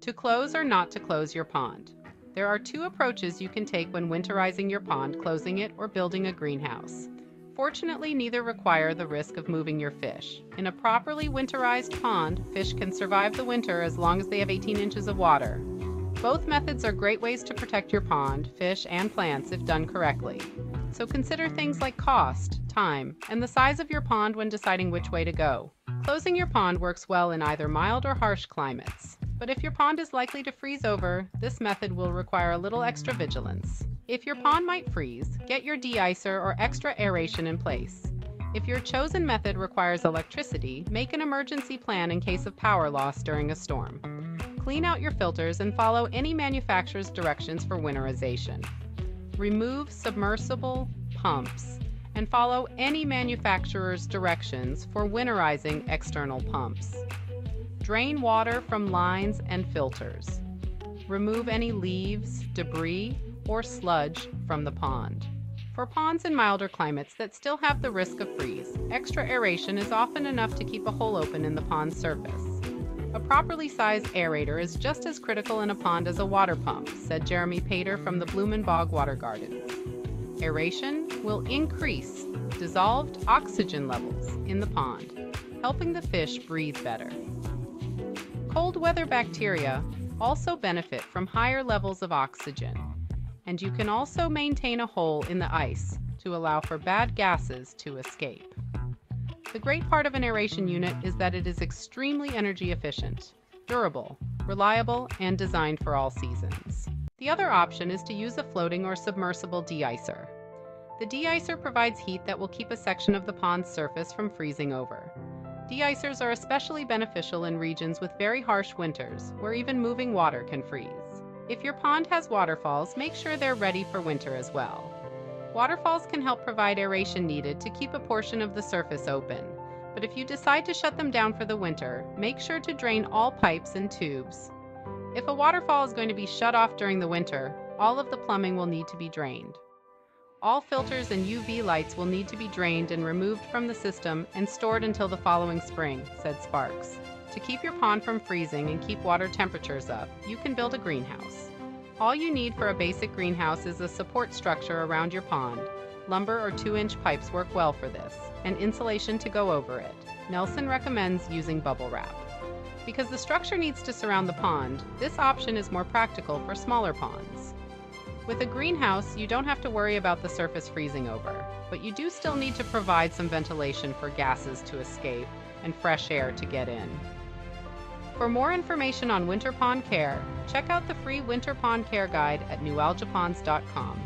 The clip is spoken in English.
To close or not to close your pond. There are two approaches you can take when winterizing your pond: closing it or building a greenhouse. Fortunately, neither require the risk of moving your fish. In a properly winterized pond, fish can survive the winter as long as they have 18 inches of water. Both methods are great ways to protect your pond, fish, and plants if done correctly. So consider things like cost, time, and the size of your pond when deciding which way to go. Closing your pond works well in either mild or harsh climates. But if your pond is likely to freeze over, this method will require a little extra vigilance. If your pond might freeze, get your de-icer or extra aeration in place. If your chosen method requires electricity, make an emergency plan in case of power loss during a storm. Clean out your filters and follow any manufacturer's directions for winterization. Remove submersible pumps and follow any manufacturer's directions for winterizing external pumps. Drain water from lines and filters. Remove any leaves, debris, or sludge from the pond. For ponds in milder climates that still have the risk of freeze, extra aeration is often enough to keep a hole open in the pond's surface. A properly sized aerator is just as critical in a pond as a water pump, said Jeremy Pater from the Blumenbog Water Gardens. Aeration will increase dissolved oxygen levels in the pond, helping the fish breathe better. Cold weather bacteria also benefit from higher levels of oxygen, and you can also maintain a hole in the ice to allow for bad gases to escape. The great part of an aeration unit is that it is extremely energy efficient, durable, reliable, and designed for all seasons. The other option is to use a floating or submersible de-icer. The de-icer provides heat that will keep a section of the pond's surface from freezing over. De-icers are especially beneficial in regions with very harsh winters, where even moving water can freeze. If your pond has waterfalls, make sure they're ready for winter as well. Waterfalls can help provide aeration needed to keep a portion of the surface open, but if you decide to shut them down for the winter, make sure to drain all pipes and tubes. If a waterfall is going to be shut off during the winter, all of the plumbing will need to be drained. All filters and UV lights will need to be drained and removed from the system and stored until the following spring, said Sparks. To keep your pond from freezing and keep water temperatures up, you can build a greenhouse. All you need for a basic greenhouse is a support structure around your pond. Lumber or 2-inch pipes work well for this, and insulation to go over it. Nelson recommends using bubble wrap. Because the structure needs to surround the pond, this option is more practical for smaller ponds. With a greenhouse, you don't have to worry about the surface freezing over, but you do still need to provide some ventilation for gases to escape and fresh air to get in. For more information on winter pond care, check out the free Winter Pond Care Guide at newalgiaponds.com.